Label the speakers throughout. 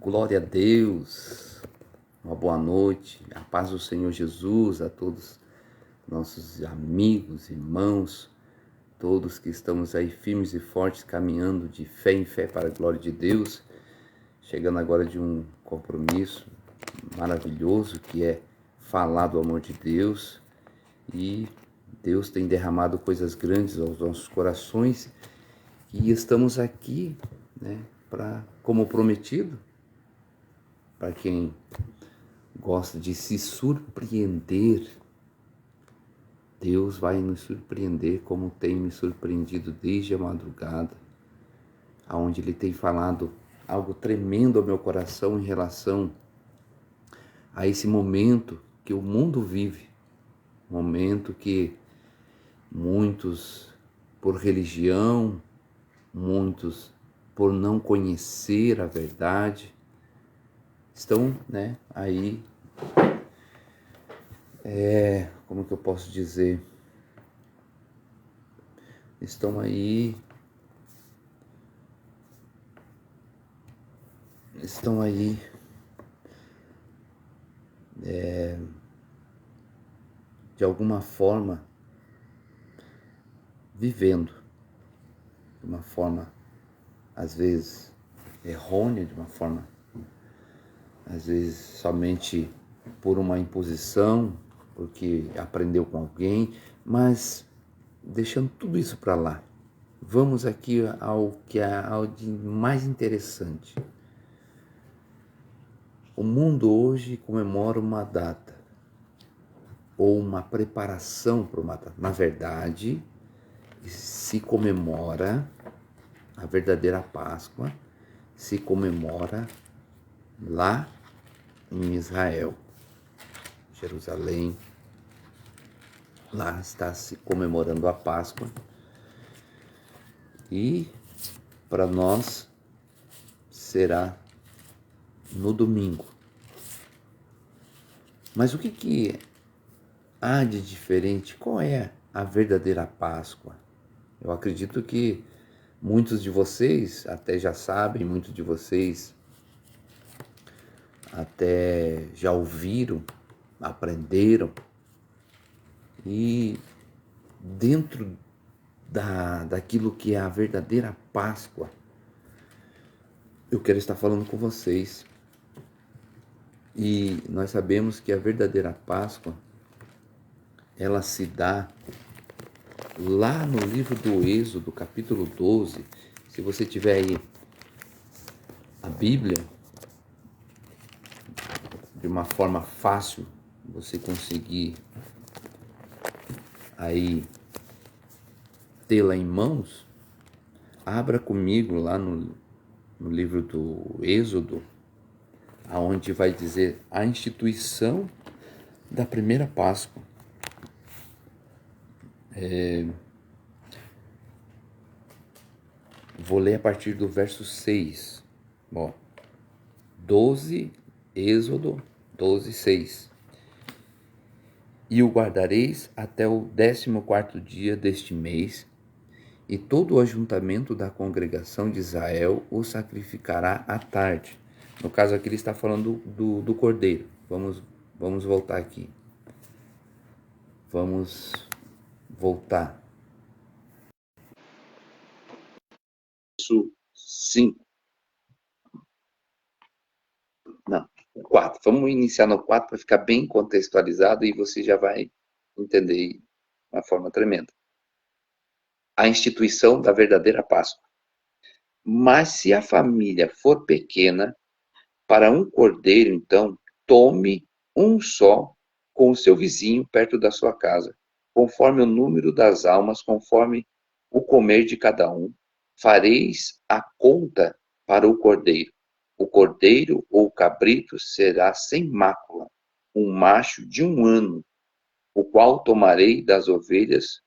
Speaker 1: Glória a Deus, uma boa noite, a paz do Senhor Jesus a todos nossos amigos, irmãos, todos que estamos aí firmes e fortes, caminhando de fé em fé para a glória de Deus, chegando agora de um compromisso maravilhoso que é falar do amor de Deus, e Deus tem derramado coisas grandes aos nossos corações e estamos aqui, como prometido, para quem gosta de se surpreender, Deus vai nos surpreender como tem me surpreendido desde a madrugada, aonde Ele tem falado algo tremendo ao meu coração em relação a esse momento que o mundo vive, momento que muitos por religião, muitos por não conhecer a verdade, estão, aí, como que eu posso dizer? Estão aí de alguma forma vivendo de uma forma às vezes errônea, de uma forma às vezes somente por uma imposição, porque aprendeu com alguém, mas deixando tudo isso para lá. Vamos aqui ao de mais interessante. O mundo hoje comemora uma data, ou uma preparação para uma data. Na verdade, se comemora a verdadeira Páscoa, se comemora lá em Israel, Jerusalém. Lá está se comemorando a Páscoa. E para nós será no domingo. Mas o que há de diferente? Qual é a verdadeira Páscoa? Eu acredito que muitos de vocês até já sabem, muitos de vocês até já ouviram, aprenderam. E dentro daquilo que é a verdadeira Páscoa, eu quero estar falando com vocês. E nós sabemos que a verdadeira Páscoa, ela se dá lá no livro do Êxodo, capítulo 12. Se você tiver aí a Bíblia, de uma forma fácil, você conseguir aí tê-la em mãos, abra comigo lá no livro do Êxodo, aonde vai dizer a instituição da primeira Páscoa. Vou ler a partir do verso 6. 12, Êxodo 12, 6. E o guardareis até o 14º dia deste mês, e todo o ajuntamento da congregação de Israel o sacrificará à tarde. No caso aqui ele está falando do cordeiro. Vamos voltar aqui. Vamos voltar. Verso 5. Não, 4. Vamos iniciar no 4 para ficar bem contextualizado e você já vai entender de uma forma tremenda. A instituição da verdadeira Páscoa. Mas se a família for pequena, para um cordeiro, então, tome um só com o seu vizinho perto da sua casa, conforme o número das almas, conforme o comer de cada um, fareis a conta para o cordeiro. O cordeiro ou cabrito será sem mácula, um macho de 1 ano, o qual tomarei das ovelhas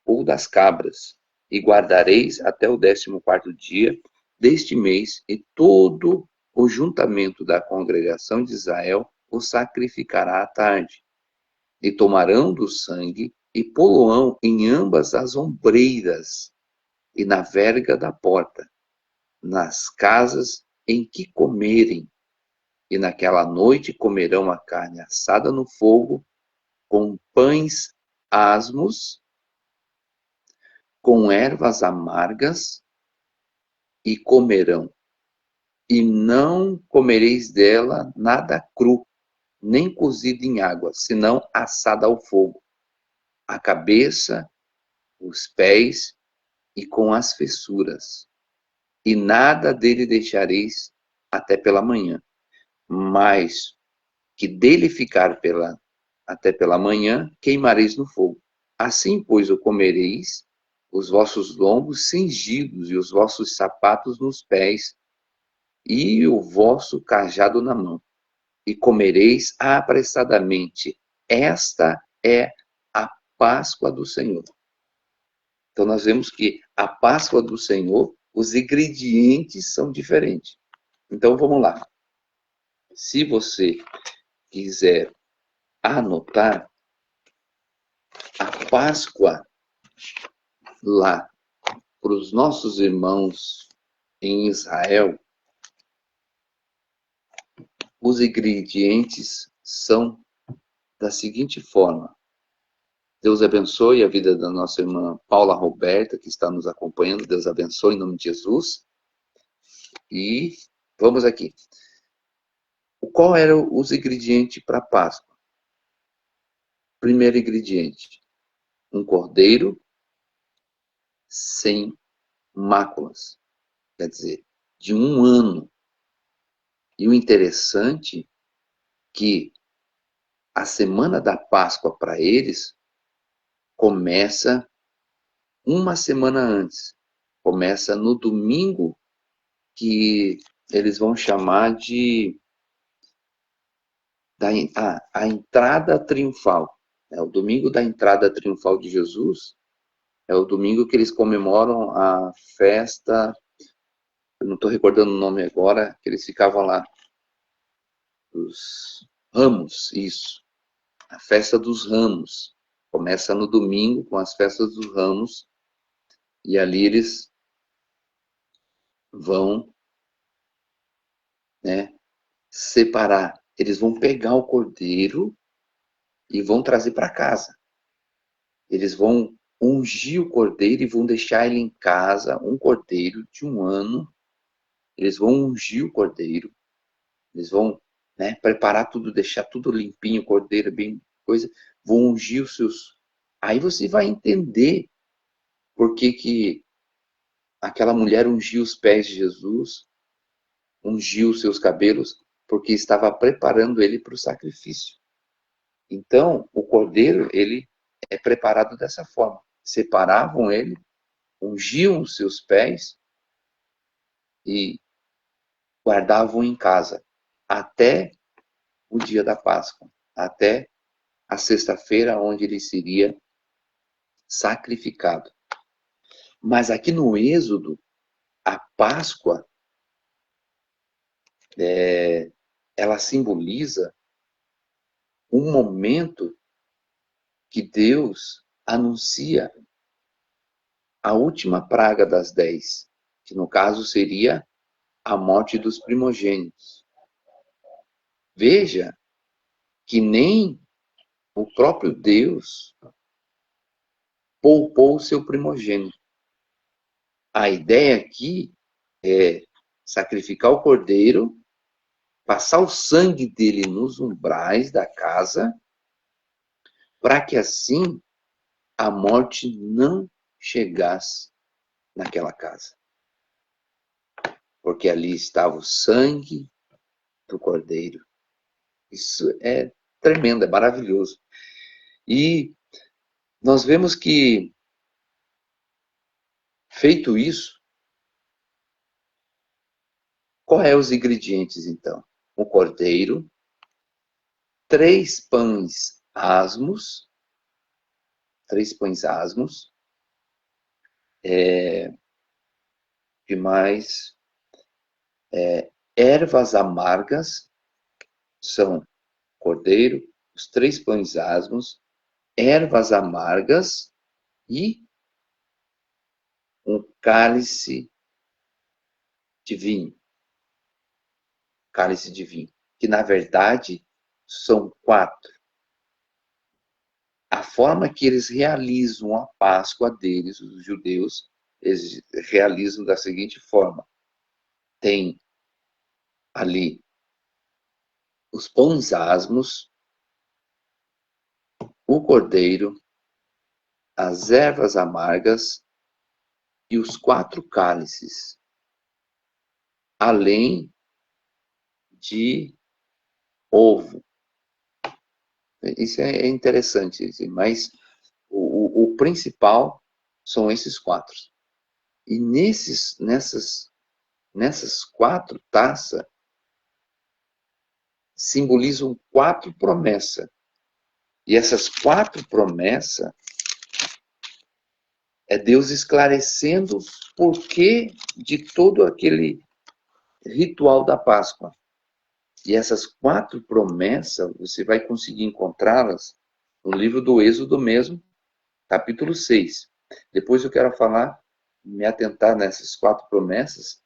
Speaker 1: ou das cabras, e guardareis até o 14º dia deste mês, e todo o juntamento da congregação de Israel o sacrificará à tarde. E tomarão do sangue e pô-lo-ão em ambas as ombreiras e na verga da porta, nas casas em que comerem, e naquela noite comerão a carne assada no fogo, com pães asmos, com ervas amargas, e comerão. E não comereis dela nada cru, nem cozido em água, senão assada ao fogo, a cabeça, os pés e com as fessuras. E nada dele deixareis até pela manhã. Mas que dele ficar até pela manhã, queimareis no fogo. Assim, pois, o comereis, os vossos lombos cingidos e os vossos sapatos nos pés, e o vosso cajado na mão. E comereis apressadamente. Esta é a Páscoa do Senhor. Então, nós vemos que a Páscoa do Senhor, os ingredientes são diferentes. Então, vamos lá. Se você quiser anotar, a Páscoa lá para os nossos irmãos em Israel, os ingredientes são da seguinte forma. Deus abençoe a vida da nossa irmã Paula Roberta, que está nos acompanhando. Deus abençoe em nome de Jesus. E vamos aqui. Qual eram os ingredientes para a Páscoa? Primeiro ingrediente, um cordeiro sem máculas, quer dizer, de 1 ano. E o interessante é que a semana da Páscoa para eles começa uma semana antes. Começa no domingo que eles vão chamar de a entrada triunfal. O domingo da entrada triunfal de Jesus é o domingo que eles comemoram a festa, eu não estou recordando o nome agora, que eles ficavam lá, os Ramos, isso, a festa dos Ramos. Começa no domingo com as festas dos Ramos, e ali eles vão, né, separar. Eles vão pegar o cordeiro e vão trazer para casa. Eles vão ungir o cordeiro e vão deixar ele em casa, um cordeiro de 1 ano. Eles vão ungir o cordeiro, eles vão, né, preparar tudo, deixar tudo limpinho, o cordeiro bem coisa, vão ungir os seus. Aí você vai entender por que aquela mulher ungiu os pés de Jesus, ungiu os seus cabelos, porque estava preparando ele para o sacrifício. Então, o cordeiro, ele é preparado dessa forma. Separavam ele, ungiam os seus pés e guardavam em casa até o dia da Páscoa, até a sexta-feira onde ele seria sacrificado. Mas aqui no Êxodo, a Páscoa, ela simboliza um momento que Deus anuncia a última praga das 10, que no caso seria a morte dos primogênitos. Veja que nem o próprio Deus poupou o seu primogênito. A ideia aqui é sacrificar o cordeiro, passar o sangue dele nos umbrais da casa, para que assim a morte não chegasse naquela casa. Porque ali estava o sangue do cordeiro. Isso é tremendo, é maravilhoso. E nós vemos que, feito isso, qual é os ingredientes então? O cordeiro, 3 pães asmos, 3 pães asmos, que mais? Ervas amargas, são cordeiro, os 3 pães asmos, ervas amargas e um cálice de vinho. cálice de vinho, que na verdade são 4. A forma que eles realizam a Páscoa deles, os judeus, eles realizam da seguinte forma: tem ali os pães asmos, o cordeiro, as ervas amargas e os 4 cálices, além de ovo. Isso é interessante, mas o principal são esses 4. E nessas 4 taças simbolizam 4 promessas. E essas 4 promessas é Deus esclarecendo o porquê de todo aquele ritual da Páscoa. E essas 4 promessas, você vai conseguir encontrá-las no livro do Êxodo mesmo, capítulo 6. Depois eu quero me atentar nessas 4 promessas,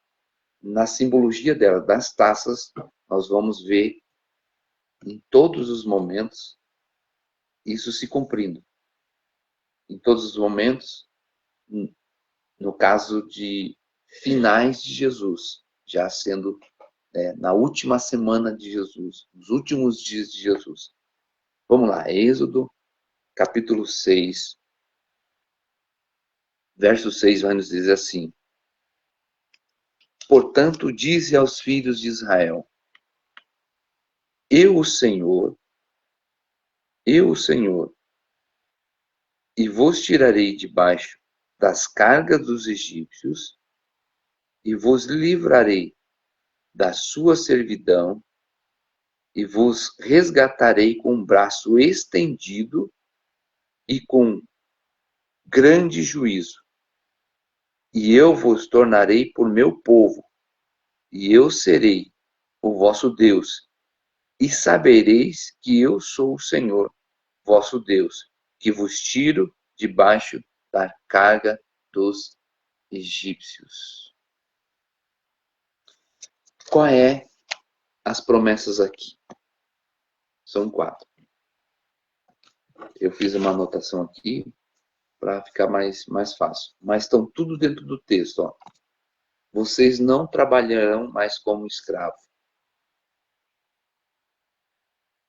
Speaker 1: na simbologia delas, das taças, nós vamos ver em todos os momentos isso se cumprindo. Em todos os momentos, no caso de finais de Jesus, já sendo na última semana de Jesus, nos últimos dias de Jesus. Vamos lá, Êxodo, capítulo 6, verso 6 vai nos dizer assim: portanto, dize aos filhos de Israel, eu, o Senhor, e vos tirarei debaixo das cargas dos egípcios, e vos livrarei da sua servidão, e vos resgatarei com o braço estendido e com grande juízo. E eu vos tornarei por meu povo, e eu serei o vosso Deus, e sabereis que eu sou o Senhor, vosso Deus, que vos tiro debaixo da carga dos egípcios. Qual é as promessas aqui? São 4. Eu fiz uma anotação aqui para ficar mais fácil. Mas estão tudo dentro do texto. Ó. Vocês não trabalharão mais como escravo.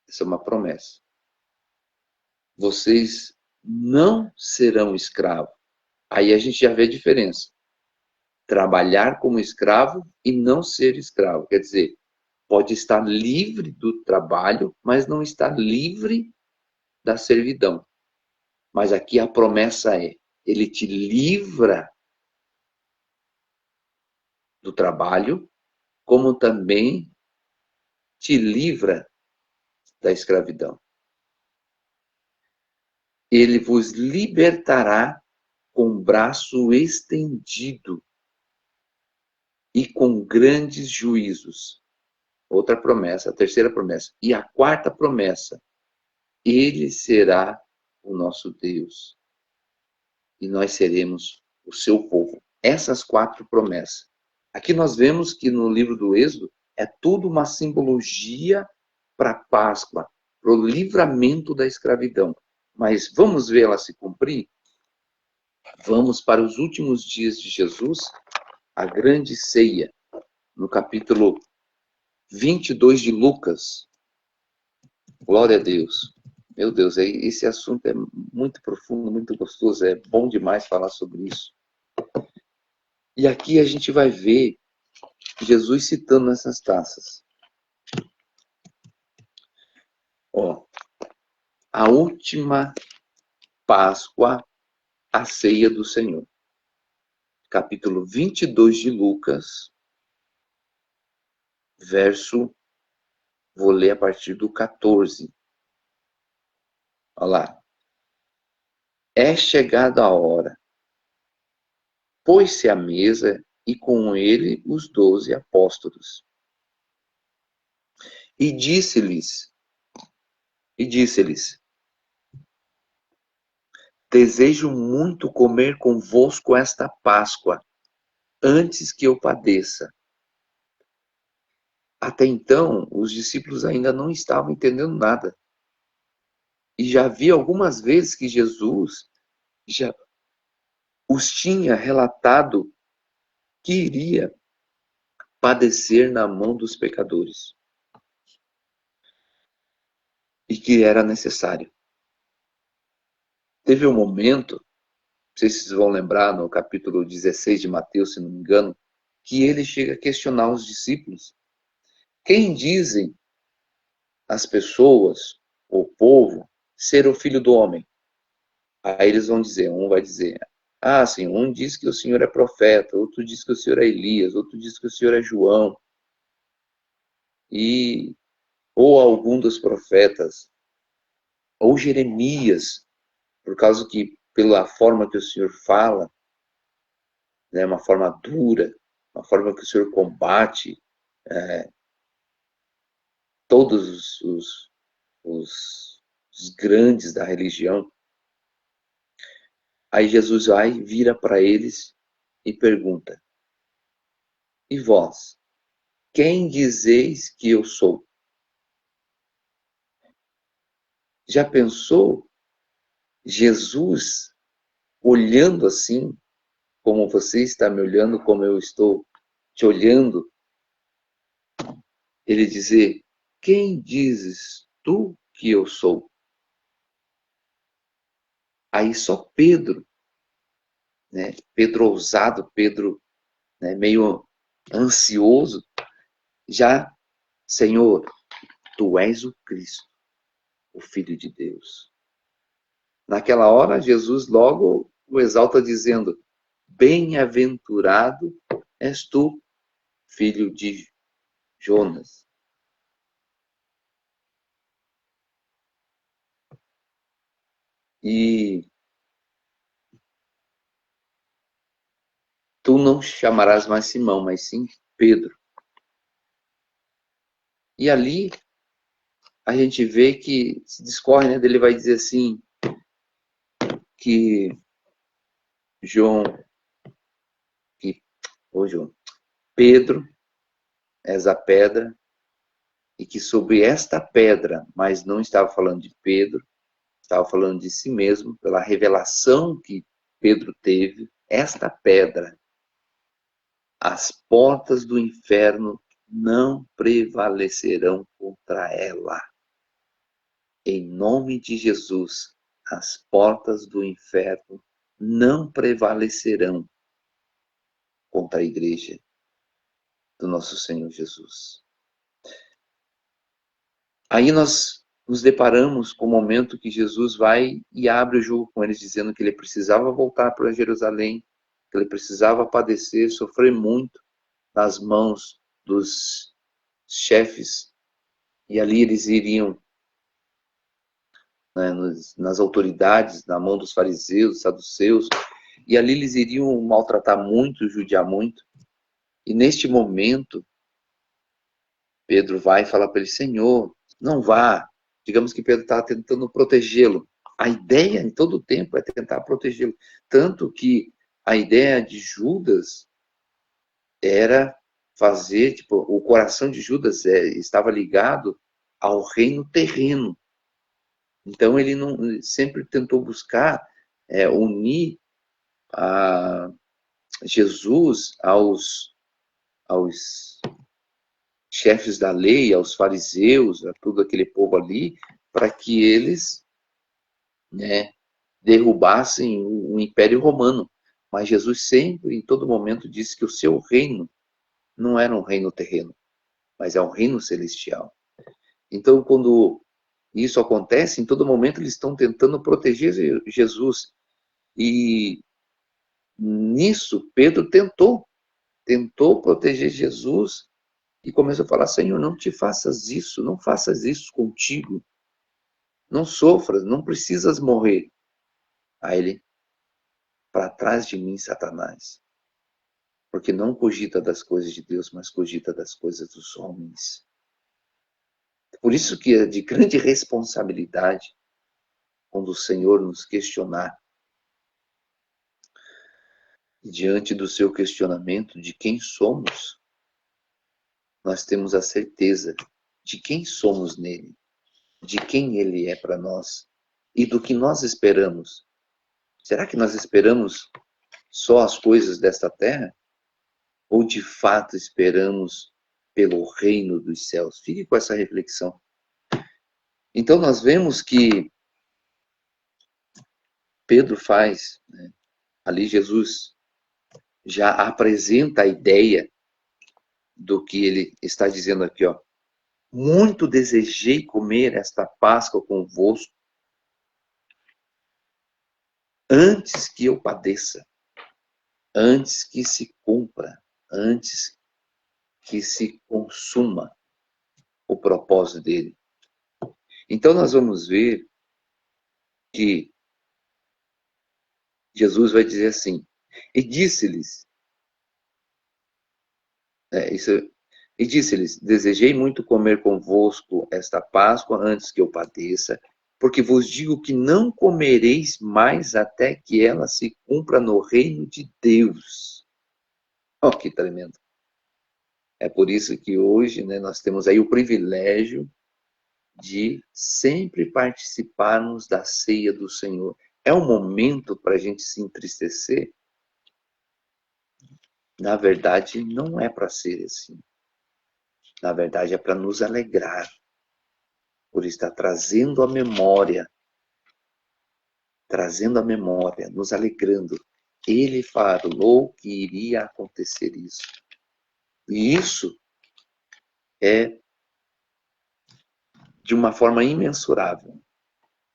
Speaker 1: Essa é uma promessa. Vocês não serão escravos. Aí a gente já vê a diferença. Trabalhar como escravo e não ser escravo. Quer dizer, pode estar livre do trabalho, mas não está livre da servidão. Mas aqui a promessa é, ele te livra do trabalho, como também te livra da escravidão. Ele vos libertará com o braço estendido e com grandes juízos. Outra promessa, a terceira promessa. E a quarta promessa, ele será o nosso Deus. E nós seremos o seu povo. Essas 4 promessas. Aqui nós vemos que no livro do Êxodo é tudo uma simbologia para a Páscoa, para o livramento da escravidão. Mas vamos vê-la se cumprir? Vamos para os últimos dias de Jesus, a grande ceia, no capítulo 22 de Lucas. Glória a Deus. Meu Deus, esse assunto é muito profundo, muito gostoso, é bom demais falar sobre isso. E aqui a gente vai ver Jesus citando essas taças. Ó, a última Páscoa, a ceia do Senhor. Capítulo 22 de Lucas, vou ler a partir do 14. Olha lá. É chegada a hora. Pôs-se à mesa e com ele os 12 apóstolos. E disse-lhes, desejo muito comer convosco esta Páscoa, antes que eu padeça. Até então, os discípulos ainda não estavam entendendo nada. E já havia algumas vezes que Jesus já os tinha relatado que iria padecer na mão dos pecadores e que era necessário. Teve um momento, não sei se vocês vão lembrar, no capítulo 16 de Mateus, se não me engano, que ele chega a questionar os discípulos. Quem dizem as pessoas, o povo, ser o filho do homem? Aí eles vão dizer, um vai dizer, ah, sim, um diz que o Senhor é profeta, outro diz que o Senhor é Elias, outro diz que o Senhor é João, e ou algum dos profetas, ou Jeremias, por causa que, pela forma que o Senhor fala, né, uma forma dura, uma forma que o Senhor combate todos os grandes da religião. Aí Jesus vai, vira para eles e pergunta, e vós, quem dizeis que eu sou? Já pensou Jesus olhando assim, como você está me olhando, como eu estou te olhando, ele dizer, quem dizes tu que eu sou? Aí só Pedro, né? Pedro ousado, Pedro, né, meio ansioso, já, Senhor, tu és o Cristo, o Filho de Deus. Naquela hora, Jesus logo o exalta dizendo, bem-aventurado és tu, filho de Jonas. E tu não chamarás mais Simão, mas sim Pedro. E ali a gente vê que se discorre, né? Ele vai dizer assim, que João, João, Pedro és a pedra, e que sobre esta pedra, mas não estava falando de Pedro, estava falando de si mesmo, pela revelação que Pedro teve, esta pedra, as portas do inferno não prevalecerão contra ela. Em nome de Jesus, as portas do inferno não prevalecerão contra a igreja do nosso Senhor Jesus. Aí nós nos deparamos com o momento que Jesus vai e abre o jogo com eles, dizendo que ele precisava voltar para Jerusalém, que ele precisava padecer, sofrer muito nas mãos dos chefes, e ali eles iriam, né, nas autoridades, na mão dos fariseus, saduceus, e ali eles iriam maltratar muito, judiar muito. E neste momento, Pedro vai falar para ele, Senhor, não vá. Digamos que Pedro estava tentando protegê-lo. A ideia em todo o tempo é tentar protegê-lo. Tanto que a ideia de Judas era fazer, tipo, o coração de Judas estava ligado ao reino terreno. Então ele não sempre tentou buscar unir a Jesus aos chefes da lei, aos fariseus, a todo aquele povo ali, para que eles, né, derrubassem o Império Romano. Mas Jesus sempre, em todo momento, disse que o seu reino não era um reino terreno, mas é um reino celestial. Então, quando isso acontece, em todo momento eles estão tentando proteger Jesus. E nisso, Pedro tentou proteger Jesus e começou a falar, Senhor, não te faças isso, não faças isso contigo. Não sofras, não precisas morrer. Aí ele, para trás de mim, Satanás, porque não cogita das coisas de Deus, mas cogita das coisas dos homens. Por isso que é de grande responsabilidade quando o Senhor nos questionar, diante do seu questionamento de quem somos, nós temos a certeza de quem somos nele, de quem ele é para nós e do que nós esperamos. Será que nós esperamos só as coisas desta terra? Ou de fato esperamos pelo reino dos céus? Fique com essa reflexão. Então nós vemos que Pedro faz, né? Ali Jesus já apresenta a ideia do que ele está dizendo aqui, ó. Muito desejei comer esta Páscoa convosco antes que eu padeça, antes que se cumpra, antes que se consuma o propósito dele. Então nós vamos ver que Jesus vai dizer assim, e disse-lhes, e disse-lhes, desejei muito comer convosco esta Páscoa antes que eu padeça, porque vos digo que não comereis mais até que ela se cumpra no reino de Deus. Oh, que tremendo. É por isso que hoje, né, nós temos aí o privilégio de sempre participarmos da ceia do Senhor. É um momento para a gente se entristecer? Na verdade, não é para ser assim. Na verdade, é para nos alegrar por estar trazendo a memória, nos alegrando. Ele falou que iria acontecer isso. E isso é de uma forma imensurável.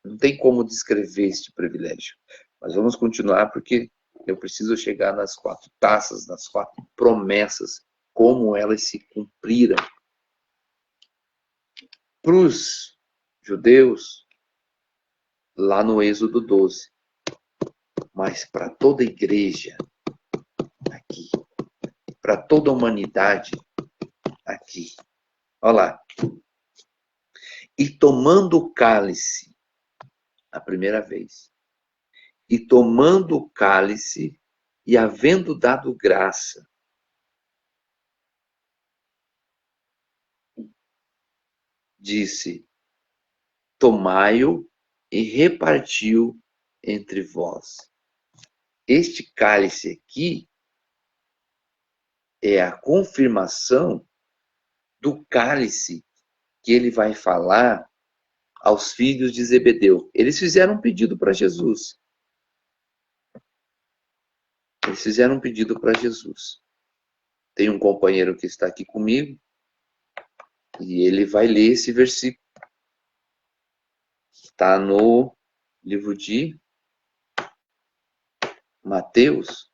Speaker 1: Não tem como descrever este privilégio. Mas vamos continuar porque eu preciso chegar nas 4 taças, nas 4 promessas, como elas se cumpriram. Para os judeus, lá no Êxodo 12. Mas para toda a igreja, aqui. Para toda a humanidade, aqui. Olha lá. E tomando o cálice, a primeira vez. E tomando o cálice, e havendo dado graça, disse, tomai-o e repartiu entre vós. Este cálice aqui é a confirmação do cálice que ele vai falar aos filhos de Zebedeu. Eles fizeram um pedido para Jesus. Eles fizeram um pedido para Jesus. Tem um companheiro que está aqui comigo e ele vai ler esse versículo. Está no livro de Mateus.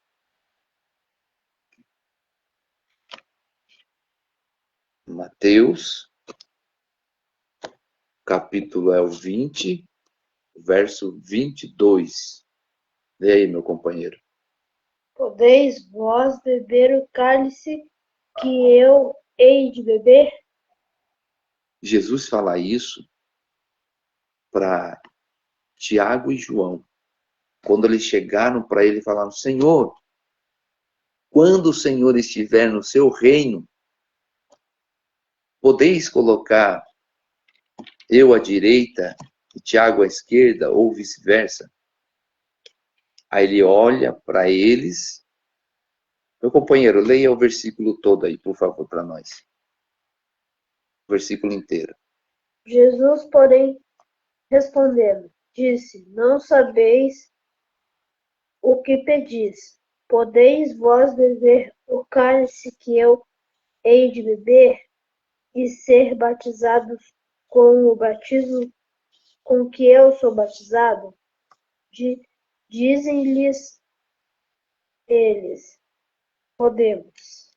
Speaker 1: Mateus, capítulo é o 20, verso 22. Lê aí, meu companheiro.
Speaker 2: Podeis vós beber o cálice que eu hei de beber?
Speaker 1: Jesus fala isso para Tiago e João. Quando eles chegaram para ele e falaram, Senhor, quando o Senhor estiver no seu reino, podeis colocar eu à direita e Tiago à esquerda, ou vice-versa? Aí ele olha para eles. Meu companheiro, leia o versículo todo aí, por favor, para nós. O versículo inteiro.
Speaker 2: Jesus, porém, respondendo, disse, não sabeis o que pedis. Podeis vós beber o cálice que eu hei de beber e ser batizados com o batismo com que eu sou batizado? Dizem-lhes eles, podemos.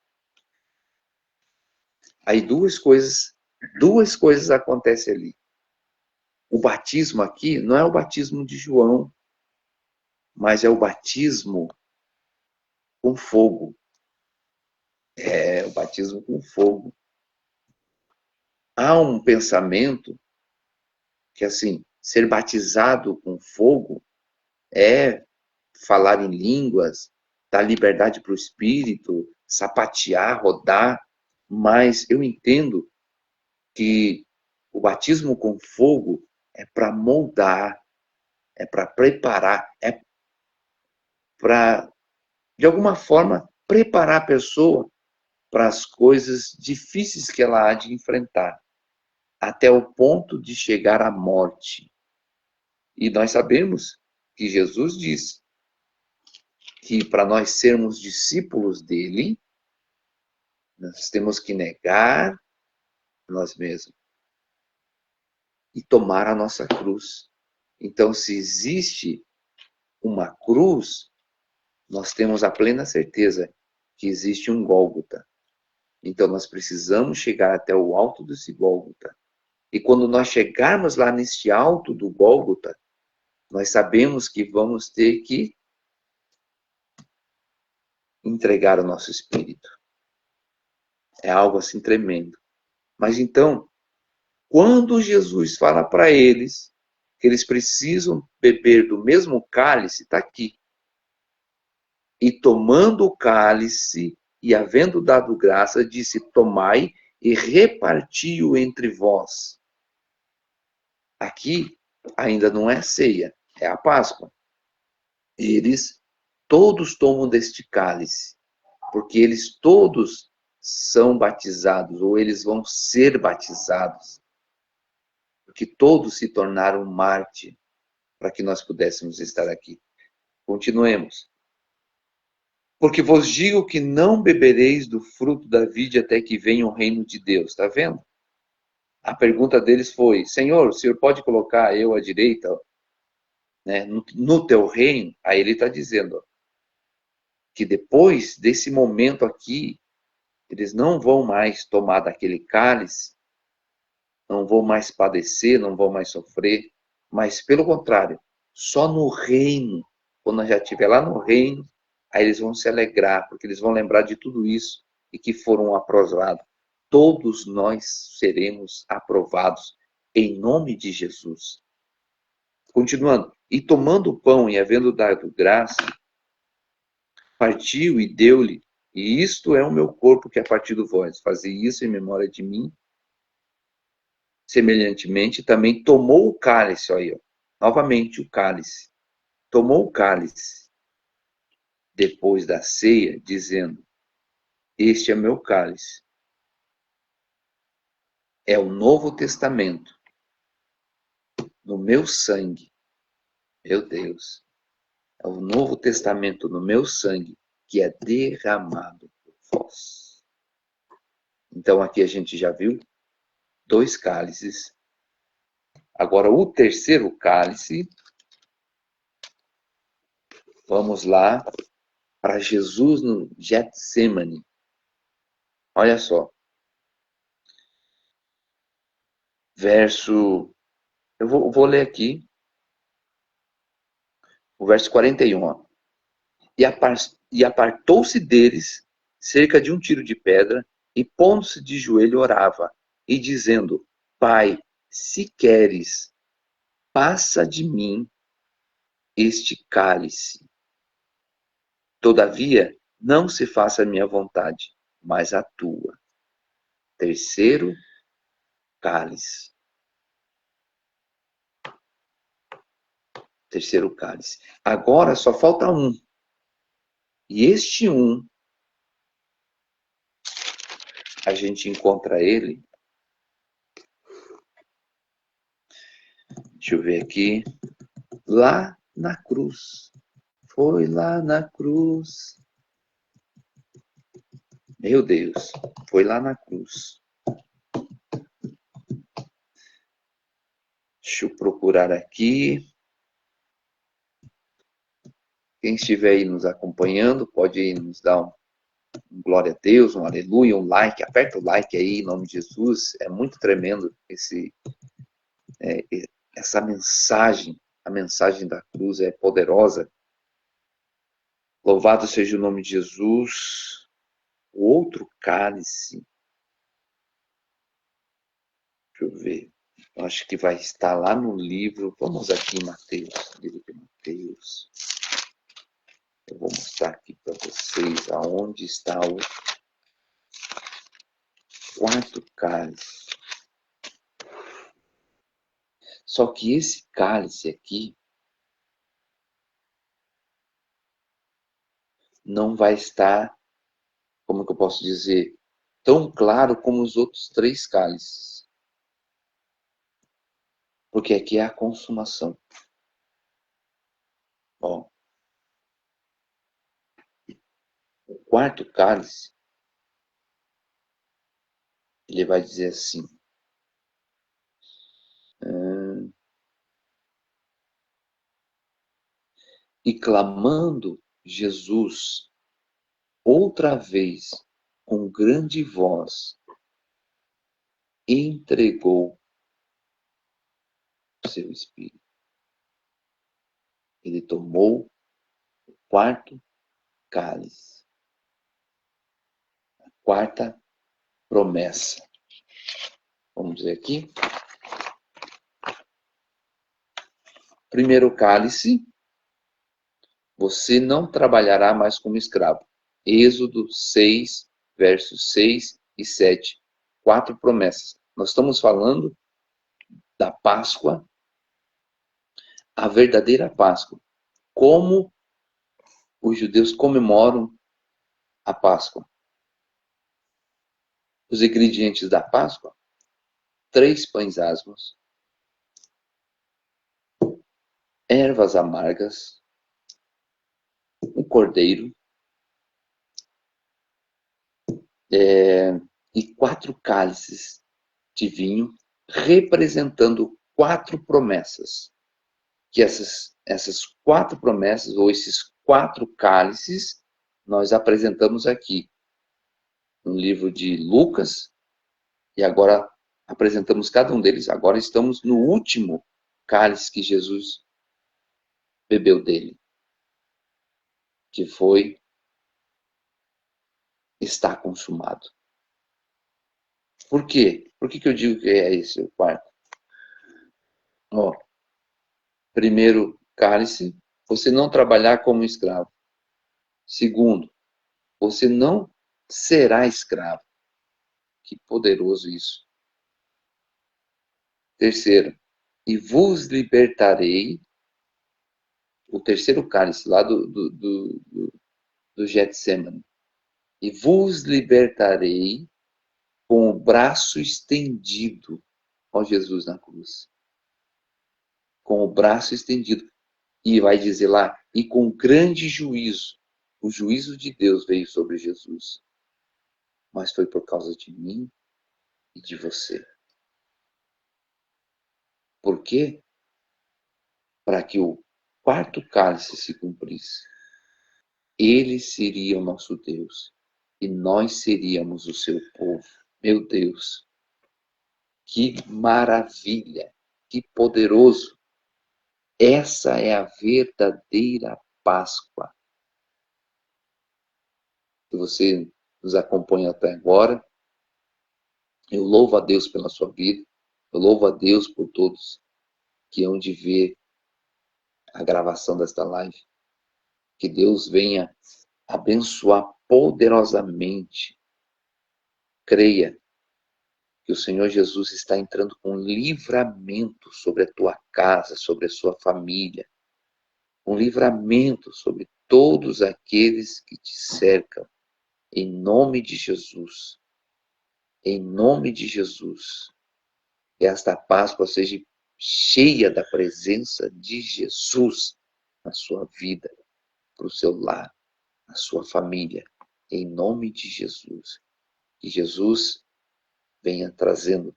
Speaker 1: Aí duas coisas acontecem ali. O batismo aqui não é o batismo de João, mas é o batismo com fogo. É o batismo com fogo. Há um pensamento que, assim, ser batizado com fogo é falar em línguas, dar liberdade para o espírito, sapatear, rodar. Mas eu entendo que o batismo com fogo é para moldar, é para preparar, é para, de alguma forma, preparar a pessoa para as coisas difíceis que ela há de enfrentar, até o ponto de chegar à morte. E nós sabemos que Jesus diz que para nós sermos discípulos dele, nós temos que negar nós mesmos e tomar a nossa cruz. Então, se existe uma cruz, nós temos a plena certeza que existe um Gólgota. Então, nós precisamos chegar até o alto desse Gólgota. E quando nós chegarmos lá neste alto do Gólgota, nós sabemos que vamos ter que entregar o nosso espírito. É algo assim tremendo. Mas então, quando Jesus fala para eles que eles precisam beber do mesmo cálice, está aqui. E tomando o cálice, e havendo dado graça, disse: tomai e reparti-o entre vós. Aqui ainda não é ceia, é a Páscoa. Eles todos tomam deste cálice, porque eles todos são batizados, ou eles vão ser batizados. Porque todos se tornaram mártir para que nós pudéssemos estar aqui. Continuemos. Porque vos digo que não bebereis do fruto da vide até que venha o reino de Deus. Está vendo? A pergunta deles foi: Senhor, o Senhor pode colocar eu à direita, né, no teu reino? Aí ele está dizendo que depois desse momento aqui, eles não vão mais tomar daquele cálice, não vão mais padecer, não vão mais sofrer, mas pelo contrário, só no reino, quando já estiver lá no reino, aí eles vão se alegrar, porque eles vão lembrar de tudo isso e que foram aprovados. Todos nós seremos aprovados em nome de Jesus. Continuando, e tomando o pão e havendo dado graça, partiu e deu-lhe, e isto é o meu corpo que é partido vós. Fazei isso em memória de mim. Semelhantemente, também tomou o cálice, olha aí, novamente o cálice. Tomou o cálice depois da ceia, dizendo: este é meu cálice. É o Novo Testamento, no meu sangue. Meu Deus. É o Novo Testamento no meu sangue, que é derramado por vós. Então aqui a gente já viu 2 cálices. Agora o terceiro cálice, vamos lá para Jesus no Getsemane. Olha só. Eu vou ler aqui, o verso 41. Ó. E apartou-se deles cerca de um tiro de pedra, e pondo-se de joelho orava, e dizendo: Pai, se queres, passa de mim este cálice. Todavia, não se faça a minha vontade, mas a tua. Terceiro cálice. Terceiro cálice. Agora só falta um. E este um, a gente encontra ele. Deixa eu ver aqui. Lá na cruz. Foi lá na cruz. Meu Deus, foi lá na cruz. Deixa eu procurar aqui. Quem estiver aí nos acompanhando, pode nos dar um glória a Deus, um aleluia, um like. Aperta o like aí, em nome de Jesus. É muito tremendo essa mensagem. A mensagem da cruz é poderosa. Louvado seja o nome de Jesus. O outro cálice. Deixa eu ver. Eu acho que vai estar lá no livro. Vamos aqui em Mateus. Livro de Mateus. Eu vou mostrar aqui para vocês aonde está quarto cálice. Só que esse cálice aqui não vai estar, como que eu posso dizer, tão claro como os outros 3 cálices. Porque aqui é a consumação. Ó, o quarto cálice, ele vai dizer assim: e clamando Jesus outra vez com grande voz, entregou o seu espírito. Ele tomou o quarto cálice, a quarta promessa. Vamos dizer aqui. Primeiro cálice, você não trabalhará mais como escravo. Êxodo 6, versos 6 e 7. 4 promessas. Nós estamos falando da Páscoa, a verdadeira Páscoa. Como os judeus comemoram a Páscoa. Os ingredientes da Páscoa: 3 pães asmos, ervas amargas, um cordeiro e 4 cálices de vinho, representando 4 promessas. Que essas 4 promessas, ou esses 4 cálices, nós apresentamos aqui no livro de Lucas, e agora apresentamos cada um deles. Agora estamos no último cálice que Jesus bebeu dele, que foi: está consumado. Por quê? Por que eu digo que é esse o quarto? Ó, primeiro cálice, você não trabalhar como escravo. Segundo, você não será escravo. Que poderoso isso. Terceiro, e vos libertarei. O terceiro cálice lá do Getsemane. E vos libertarei com o braço estendido. Ó Jesus na cruz. Com o braço estendido. E vai dizer lá, e com grande juízo. O juízo de Deus veio sobre Jesus. Mas foi por causa de mim e de você. Por quê? Para que o quarto cálice se cumprisse. Ele seria o nosso Deus e nós seríamos o seu povo. Meu Deus, que maravilha, que poderoso. Essa é a verdadeira Páscoa. Se você nos acompanha até agora, eu louvo a Deus pela sua vida, eu louvo a Deus por todos que hão de ver a gravação desta live. Que Deus venha abençoar poderosamente. Creia que o Senhor Jesus está entrando com livramento sobre a tua casa, sobre a sua família. Um livramento sobre todos aqueles que te cercam. Em nome de Jesus. Em nome de Jesus. Que esta Páscoa seja cheia da presença de Jesus na sua vida, para o seu lar, na sua família. Em nome de Jesus. Que Jesus venha trazendo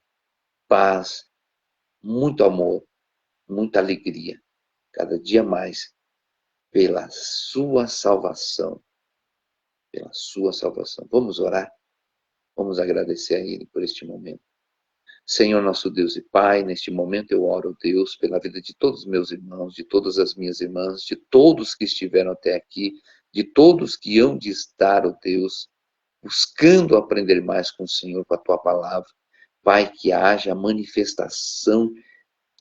Speaker 1: paz, muito amor, muita alegria, cada dia mais, pela sua salvação. Pela sua salvação. Vamos orar? Vamos agradecer a Ele por este momento. Senhor, nosso Deus e Pai, neste momento eu oro, Deus, pela vida de todos os meus irmãos, de todas as minhas irmãs, de todos que estiveram até aqui, de todos que hão de estar, ó Deus, buscando aprender mais com o Senhor, com a Tua palavra. Pai, que haja manifestação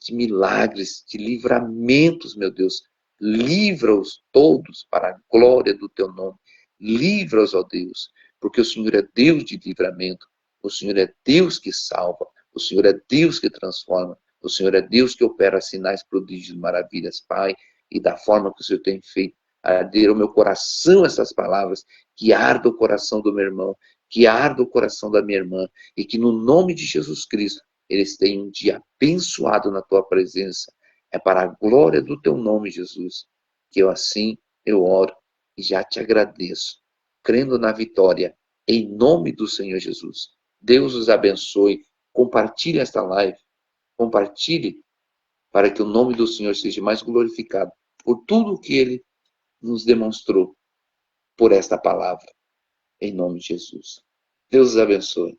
Speaker 1: de milagres, de livramentos, meu Deus. Livra-os todos para a glória do Teu nome. Livra-os, ó Deus, porque o Senhor é Deus de livramento. O Senhor é Deus que salva. O Senhor é Deus que transforma. O Senhor é Deus que opera sinais, prodígios, maravilhas, Pai. E da forma que o Senhor tem feito, arder ao meu coração essas palavras, que arda o coração do meu irmão, que arda o coração da minha irmã, e que no nome de Jesus Cristo, eles tenham um dia abençoado na tua presença. É para a glória do teu nome, Jesus, que eu oro e já te agradeço, crendo na vitória, em nome do Senhor Jesus. Deus os abençoe. Compartilhe esta live. Compartilhe para que o nome do Senhor seja mais glorificado por tudo o que Ele nos demonstrou por esta palavra. Em nome de Jesus. Deus os abençoe.